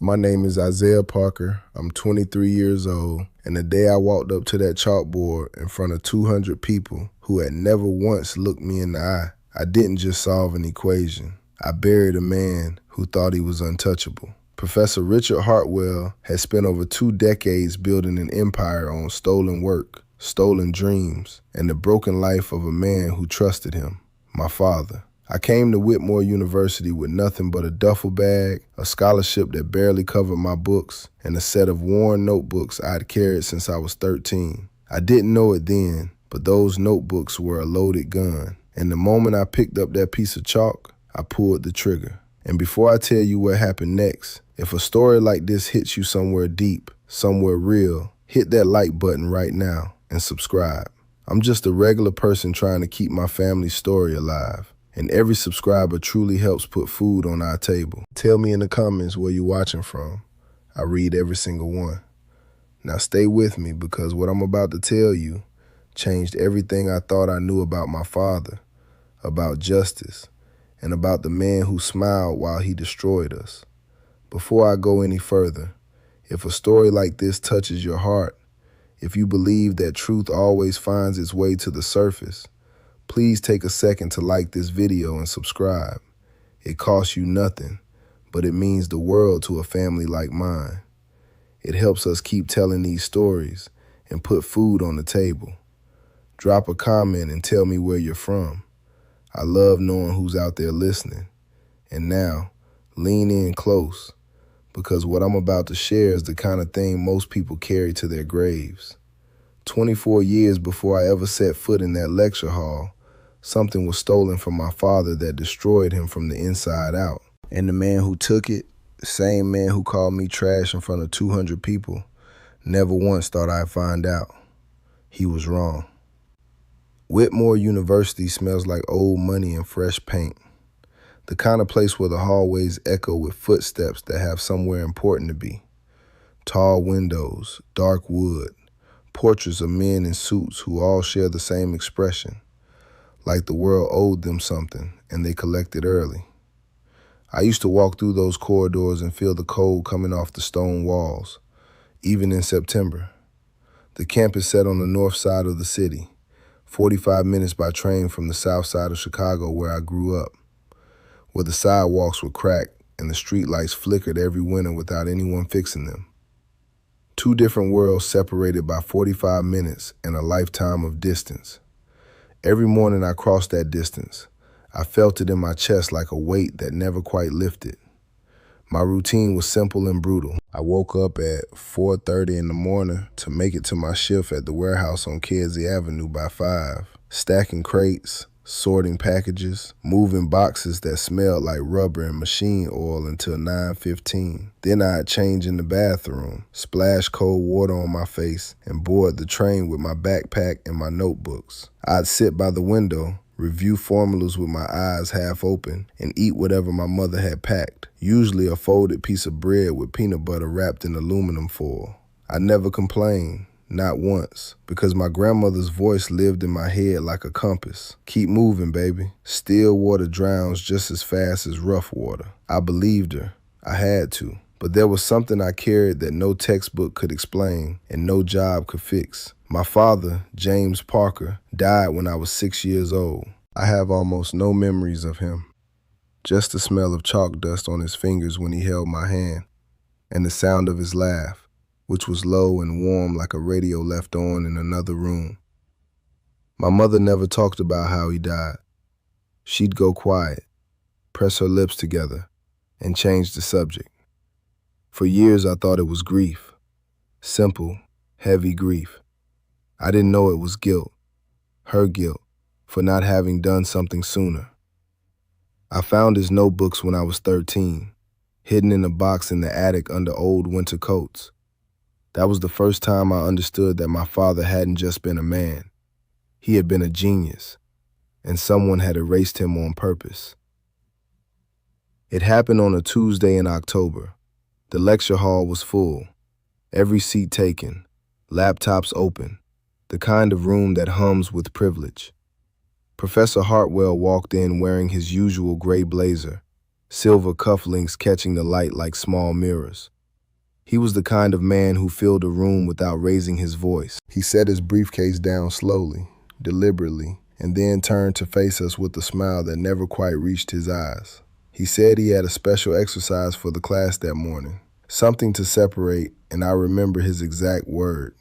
My name is Isaiah Parker. I'm 23 years old, and the day I walked up to that chalkboard in front of 200 people who had never once looked me in the eye, I didn't just solve an equation. I buried a man who thought he was untouchable. Professor Richard Hartwell has spent over 2 decades building an empire on stolen work, stolen dreams, and the broken life of a man who trusted him, my father. I came to Whitmore University with nothing but a duffel bag, a scholarship that barely covered my books, and a set of worn notebooks I'd carried since I was 13. I didn't know it then, but those notebooks were a loaded gun. And the moment I picked up that piece of chalk, I pulled the trigger. And before I tell you what happened next, if a story like this hits you somewhere deep, somewhere real, hit that like button right now and subscribe. I'm just a regular person trying to keep my family's story alive. And every subscriber truly helps put food on our table. Tell me in the comments where you're watching from. I read every single one. Now stay with me, because what I'm about to tell you changed everything I thought I knew about my father, about justice, and about the man who smiled while he destroyed us. Before I go any further, if a story like this touches your heart, if you believe that truth always finds its way to the surface, please take a second to like this video and subscribe. It costs you nothing, but it means the world to a family like mine. It helps us keep telling these stories and put food on the table. Drop a comment and tell me where you're from. I love knowing who's out there listening. And now, lean in close, because what I'm about to share is the kind of thing most people carry to their graves. 24 years before I ever set foot in that lecture hall, something was stolen from my father that destroyed him from the inside out. And the man who took it, the same man who called me trash in front of 200 people, never once thought I'd find out. He was wrong. Whitmore University smells like old money and fresh paint. The kind of place where the hallways echo with footsteps that have somewhere important to be. Tall windows, dark wood, portraits of men in suits who all share the same expression, like the world owed them something and they collected early. I used to walk through those corridors and feel the cold coming off the stone walls, even in September. The campus sat on the north side of the city, 45 minutes by train from the south side of Chicago where I grew up, where the sidewalks were cracked and the streetlights flickered every winter without anyone fixing them. 2 different worlds separated by 45 minutes and a lifetime of distance. Every morning I crossed that distance, I felt it in my chest like a weight that never quite lifted. My routine was simple and brutal. I woke up at 4:30 in the morning to make it to my shift at the warehouse on Kedzie Avenue by 5, stacking crates, sorting packages, moving boxes that smelled like rubber and machine oil until 9:15. Then I'd change in the bathroom, splash cold water on my face, and board the train with my backpack and my notebooks. I'd sit by the window, review formulas with my eyes half open, and eat whatever my mother had packed, usually a folded piece of bread with peanut butter wrapped in aluminum foil. I never complained. Not once, because my grandmother's voice lived in my head like a compass. Keep moving, baby. Still water drowns just as fast as rough water. I believed her. I had to. But there was something I carried that no textbook could explain and no job could fix. My father, James Parker, died when I was 6 years old. I have almost no memories of him. Just the smell of chalk dust on his fingers when he held my hand, and the sound of his laugh, which was low and warm like a radio left on in another room. My mother never talked about how he died. She'd go quiet, press her lips together, and change the subject. For years I thought it was grief. Simple, heavy grief. I didn't know it was guilt, her guilt, for not having done something sooner. I found his notebooks when I was 13, hidden in a box in the attic under old winter coats. That was the first time I understood that my father hadn't just been a man. He had been a genius, and someone had erased him on purpose. It happened on a Tuesday in October. The lecture hall was full, every seat taken, laptops open, the kind of room that hums with privilege. Professor Hartwell walked in wearing his usual gray blazer, silver cufflinks catching the light like small mirrors. He was the kind of man who filled a room without raising his voice. He set his briefcase down slowly, deliberately, and then turned to face us with a smile that never quite reached his eyes. He said he had a special exercise for the class that morning, something to separate, and I remember his exact word,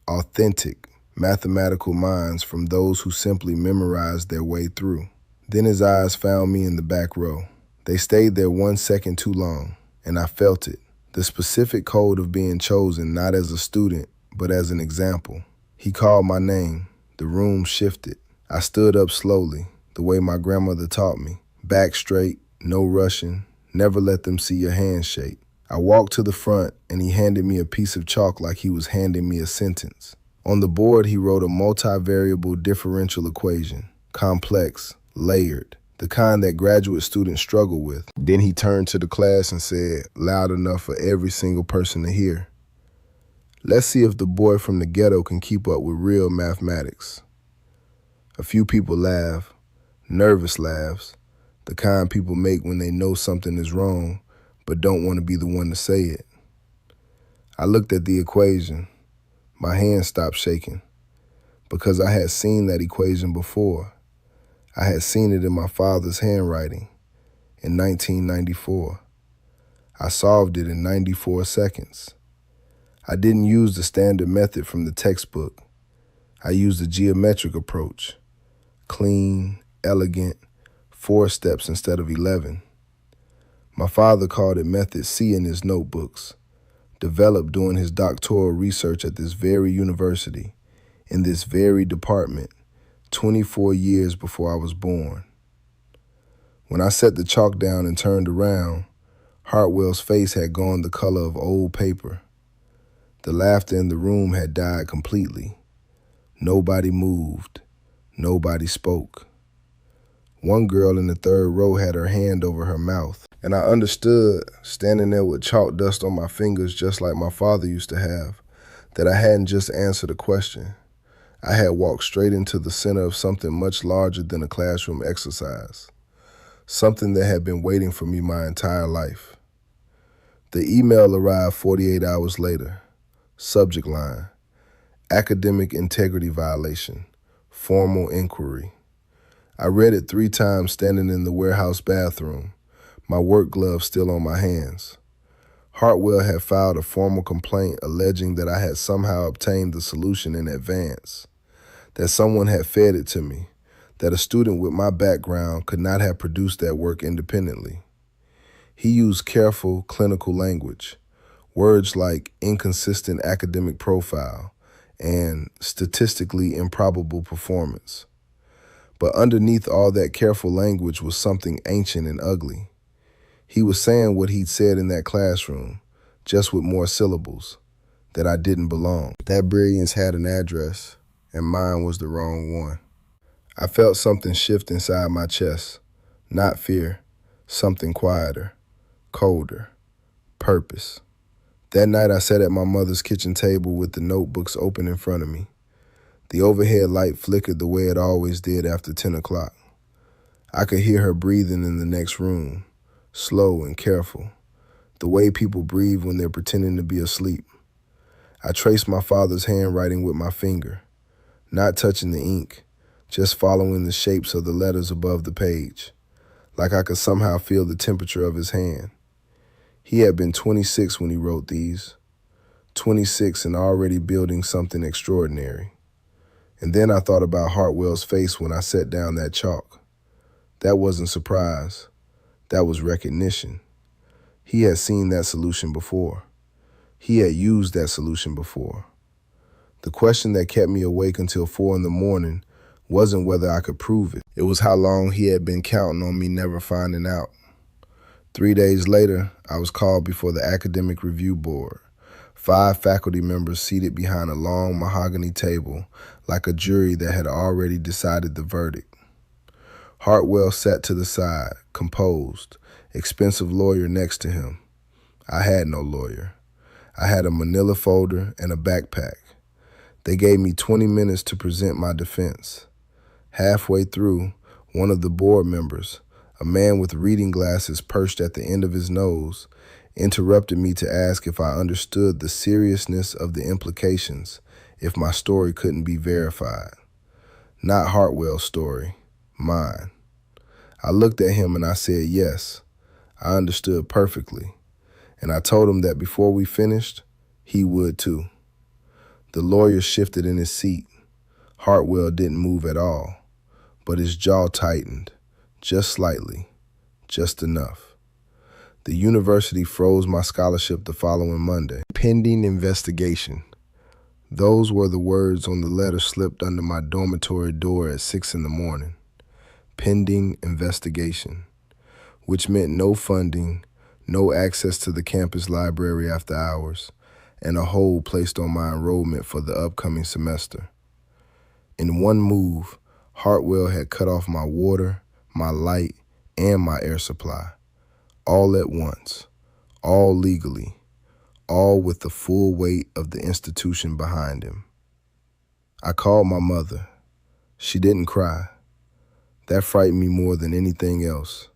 authentic mathematical minds from those who simply memorized their way through. Then his eyes found me in the back row. They stayed there 1 second too long, and I felt it. The specific code of being chosen not as a student, but as an example. He called my name. The room shifted. I stood up slowly, the way my grandmother taught me. Back straight, no rushing, never let them see your hands shake. I walked to the front, and he handed me a piece of chalk like he was handing me a sentence. On the board, he wrote a multivariable differential equation, complex, layered, the kind that graduate students struggle with. Then he turned to the class and said, loud enough for every single person to hear, "Let's see if the boy from the ghetto can keep up with real mathematics." A few people laughed, nervous laughs, the kind people make when they know something is wrong but don't want to be the one to say it. I looked at the equation. My hand stopped shaking because I had seen that equation before. I had seen it in my father's handwriting in 1994. I solved it in 94 seconds. I didn't use the standard method from the textbook. I used a geometric approach. Clean, elegant, 4 steps instead of 11. My father called it Method C in his notebooks, developed doing his doctoral research at this very university, in this very department, 24 years before I was born. When I set the chalk down and turned around, Hartwell's face had gone the color of old paper. The laughter in the room had died completely. Nobody moved. Nobody spoke. One girl in the third row had her hand over her mouth, and I understood, standing there with chalk dust on my fingers just like my father used to have, that I hadn't just answered a question. I had walked straight into the center of something much larger than a classroom exercise, something that had been waiting for me my entire life. The email arrived 48 hours later. Subject line, academic integrity violation, formal inquiry. I read it 3 times standing in the warehouse bathroom, my work gloves still on my hands. Hartwell had filed a formal complaint alleging that I had somehow obtained the solution in advance, that someone had fed it to me, that a student with my background could not have produced that work independently. He used careful clinical language, words like inconsistent academic profile and statistically improbable performance. But underneath all that careful language was something ancient and ugly. He was saying what he'd said in that classroom, just with more syllables, that I didn't belong. That brilliance had an address, and mine was the wrong one. I felt something shift inside my chest, not fear, something quieter, colder, purpose. That night I sat at my mother's kitchen table with the notebooks open in front of me. The overhead light flickered the way it always did after 10 o'clock. I could hear her breathing in the next room, slow and careful, the way people breathe when they're pretending to be asleep. I traced my father's handwriting with my finger, not touching the ink, just following the shapes of the letters above the page, like I could somehow feel the temperature of his hand. He had been 26 when he wrote these, 26 and already building something extraordinary. And then I thought about Hartwell's face when I set down that chalk. That wasn't surprise. That was recognition. He had seen that solution before. He had used that solution before. The question that kept me awake until 4 in the morning wasn't whether I could prove it. It was how long he had been counting on me never finding out. 3 days later, I was called before the academic review board. 5 faculty members seated behind a long mahogany table, like a jury that had already decided the verdict. Hartwell sat to the side, composed, expensive lawyer next to him. I had no lawyer. I had a manila folder and a backpack. They gave me 20 minutes to present my defense. Halfway through, one of the board members, a man with reading glasses perched at the end of his nose, interrupted me to ask if I understood the seriousness of the implications if my story couldn't be verified. Not Hartwell's story, mine. I looked at him and I said yes. I understood perfectly. And I told him that before we finished, he would too. The lawyer shifted in his seat. Hartwell didn't move at all, but his jaw tightened, just slightly, just enough. The university froze my scholarship the following Monday. Pending investigation. Those were the words on the letter slipped under my dormitory door at 6 in the morning. Pending investigation, which meant no funding, no access to the campus library after hours, and a hold placed on my enrollment for the upcoming semester. In one move, Hartwell had cut off my water, my light, and my air supply, all at once, all legally, all with the full weight of the institution behind him. I called my mother. She didn't cry. That frightened me more than anything else.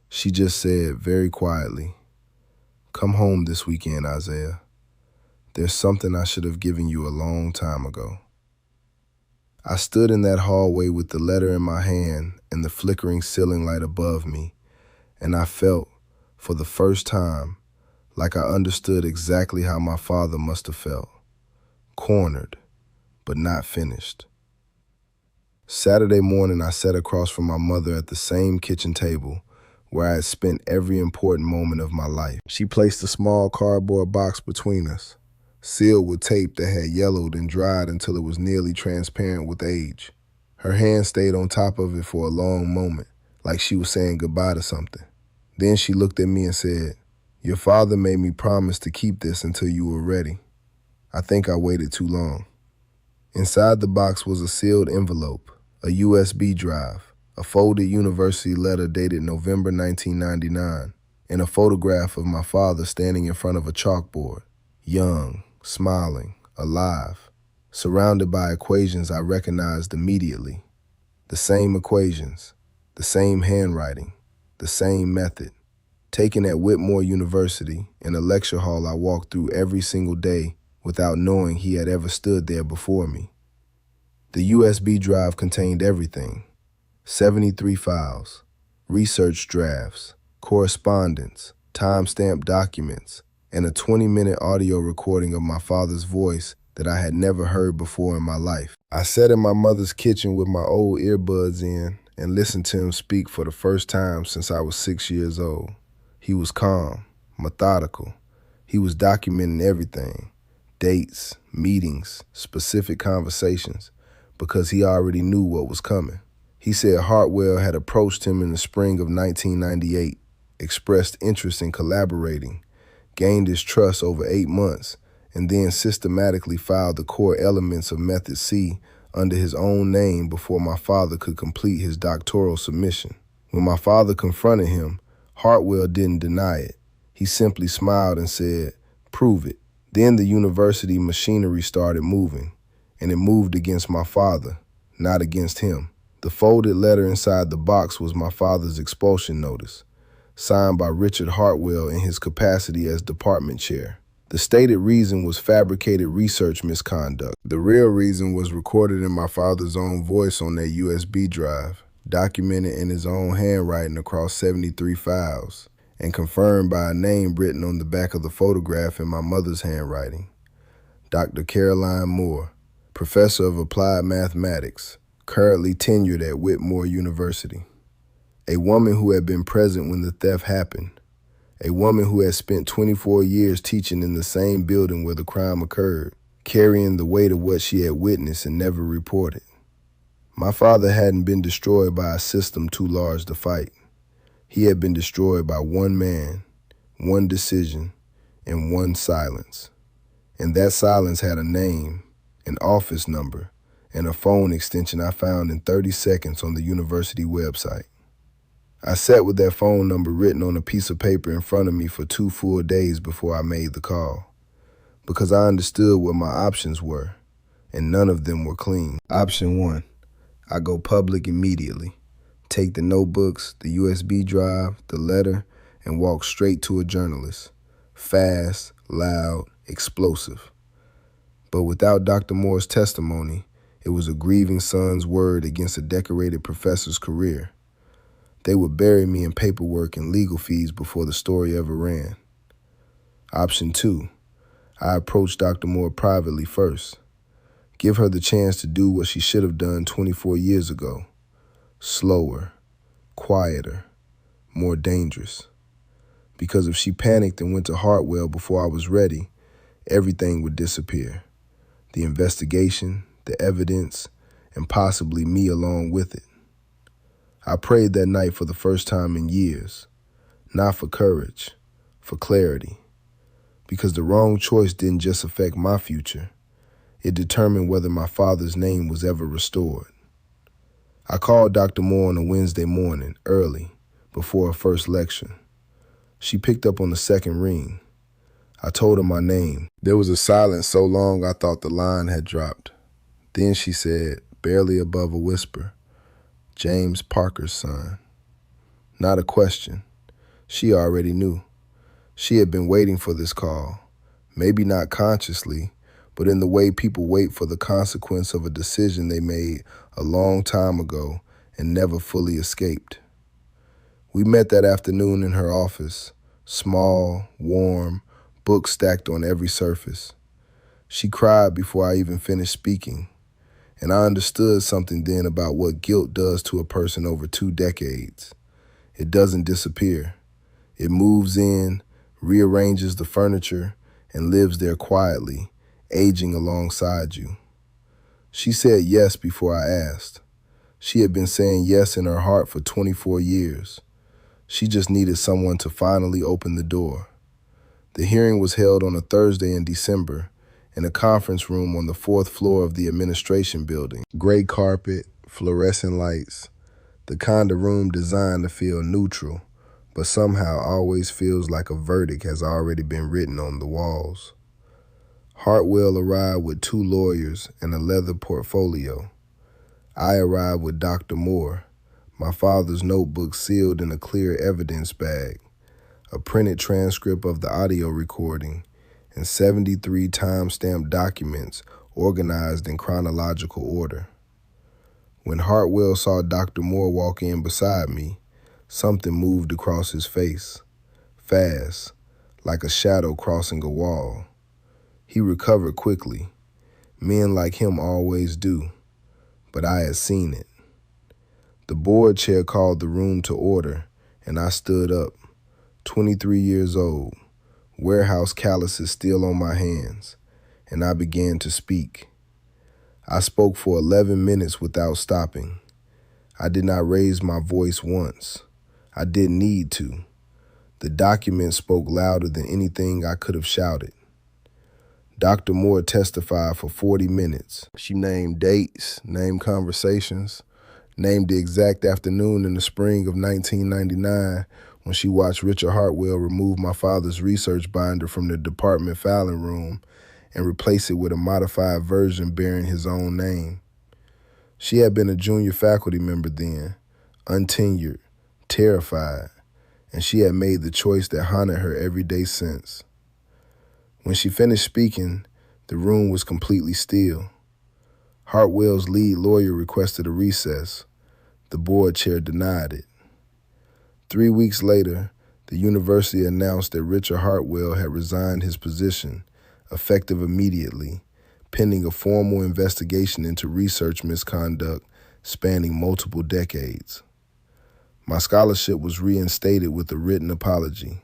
She just said very quietly, "Come home this weekend, Isaiah. There's something I should have given you a long time ago." I stood in that hallway with the letter in my hand and the flickering ceiling light above me, and I felt, for the first time, like I understood exactly how my father must have felt. Cornered, but not finished. Saturday morning, I sat across from my mother at the same kitchen table where I had spent every important moment of my life. She placed a small cardboard box between us, sealed with tape that had yellowed and dried until it was nearly transparent with age. Her hand stayed on top of it for a long moment, like she was saying goodbye to something. Then she looked at me and said, "Your father made me promise to keep this until you were ready. I think I waited too long." Inside the box was a sealed envelope, a USB drive, a folded university letter dated November 1999, and a photograph of my father standing in front of a chalkboard, young, smiling, alive, surrounded by equations I recognized immediately. The same equations, the same handwriting, the same method, taken at Whitmore University in a lecture hall I walked through every single day without knowing he had ever stood there before me. The USB drive contained everything: 73 files, research drafts, correspondence, time-stamped documents, and a 20-minute audio recording of my father's voice that I had never heard before in my life. I sat in my mother's kitchen with my old earbuds in and listened to him speak for the first time since I was 6 years old. He was calm, methodical. He was documenting everything: dates, meetings, specific conversations, because he already knew what was coming. He said Hartwell had approached him in the spring of 1998, expressed interest in collaborating, gained his trust over 8 months, and then systematically filed the core elements of Method C under his own name before my father could complete his doctoral submission. When my father confronted him, Hartwell didn't deny it. He simply smiled and said, "Prove it." Then the university machinery started moving, and it moved against my father, not against him. The folded letter inside the box was my father's expulsion notice, signed by Richard Hartwell in his capacity as department chair. The stated reason was fabricated research misconduct. The real reason was recorded in my father's own voice on that USB drive, documented in his own handwriting across 73 files, and confirmed by a name written on the back of the photograph in my mother's handwriting: Dr. Caroline Moore, Professor of Applied Mathematics, currently tenured at Whitmore University. A woman who had been present when the theft happened. A woman who had spent 24 years teaching in the same building where the crime occurred, carrying the weight of what she had witnessed and never reported. My father hadn't been destroyed by a system too large to fight. He had been destroyed by one man, one decision, and one silence. And that silence had a name, an office number, and a phone extension I found in 30 seconds on the university website. I sat with that phone number written on a piece of paper in front of me for 2 full days before I made the call, because I understood what my options were, and none of them were clean. Option 1, I go public immediately, take the notebooks, the USB drive, the letter, and walk straight to a journalist, fast, loud, explosive. But without Dr. Moore's testimony, it was a grieving son's word against a decorated professor's career. They would bury me in paperwork and legal fees before the story ever ran. Option 2, I approached Dr. Moore privately first. Give her the chance to do what she should have done 24 years ago. Slower, quieter, more dangerous. Because if she panicked and went to Hartwell before I was ready, everything would disappear. The investigation, the evidence, and possibly me along with it. I prayed that night for the first time in years, not for courage, for clarity. Because the wrong choice didn't just affect my future, it determined whether my father's name was ever restored. I called Dr. Moore on a Wednesday morning, early, before her first lecture. She picked up on the second ring. I told her my name. There was a silence so long I thought the line had dropped. Then she said, barely above a whisper, James Parker's son. Not a question. She already knew. She had been waiting for this call, maybe not consciously, but in the way people wait for the consequence of a decision they made a long time ago and never fully escaped. We met that afternoon in her office, small, warm, books stacked on every surface. She cried before I even finished speaking, and I understood something then about what guilt does to a person over 2 decades. It doesn't disappear. It moves in, rearranges the furniture, and lives there quietly, aging alongside you. She said yes before I asked. She had been saying yes in her heart for 24 years. She just needed someone to finally open the door. The hearing was held on a Thursday in December in a conference room on the 4th floor of the administration building. Gray carpet, fluorescent lights, the kind of room designed to feel neutral, but somehow always feels like a verdict has already been written on the walls. Hartwell arrived with 2 lawyers and a leather portfolio. I arrived with Dr. Moore, my father's notebook sealed in a clear evidence bag, a printed transcript of the audio recording, and 73 time-stamped documents organized in chronological order. When Hartwell saw Dr. Moore walk in beside me, something moved across his face, fast, like a shadow crossing a wall. He recovered quickly. Men like him always do, but I had seen it. The board chair called the room to order, and I stood up, 23 years old, warehouse calluses still on my hands, and I began to speak. I spoke for 11 minutes without stopping. I did not raise my voice once. I didn't need to. The document spoke louder than anything I could have shouted. Dr. Moore testified for 40 minutes. She named dates, named conversations, named the exact afternoon in the spring of 1999 when she watched Richard Hartwell remove my father's research binder from the department filing room and replace it with a modified version bearing his own name. She had been a junior faculty member then, untenured, terrified, and she had made the choice that haunted her every day since. When she finished speaking, the room was completely still. Hartwell's lead lawyer requested a recess. The board chair denied it. 3 weeks later, the university announced that Richard Hartwell had resigned his position, effective immediately, pending a formal investigation into research misconduct spanning multiple decades. My scholarship was reinstated with a written apology.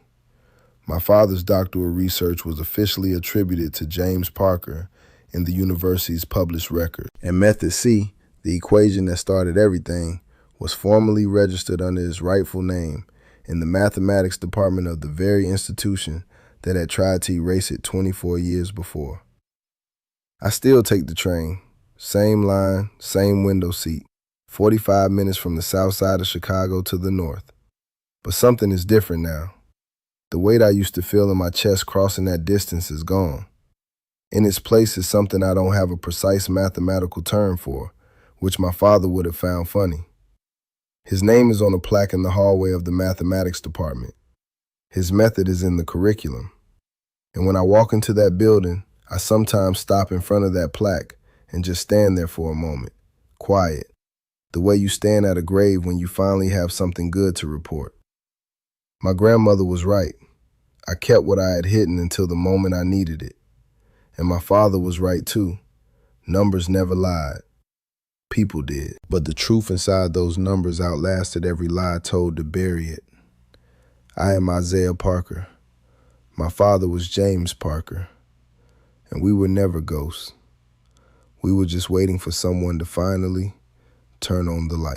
My father's doctoral research was officially attributed to James Parker in the university's published record. And Method C, the equation that started everything, was formally registered under its rightful name in the mathematics department of the very institution that had tried to erase it 24 years before. I still take the train, same line, same window seat, 45 minutes from the south side of Chicago to the north. But something is different now. The weight I used to feel in my chest crossing that distance is gone. In its place is something I don't have a precise mathematical term for, which my father would have found funny. His name is on a plaque in the hallway of the mathematics department. His method is in the curriculum. And when I walk into that building, I sometimes stop in front of that plaque and just stand there for a moment, quiet, the way you stand at a grave when you finally have something good to report. My grandmother was right. I kept what I had hidden until the moment I needed it. And my father was right too. Numbers never lied. People did. But the truth inside those numbers outlasted every lie told to bury it. I am Isaiah Parker. My father was James Parker. And we were never ghosts. We were just waiting for someone to finally turn on the light.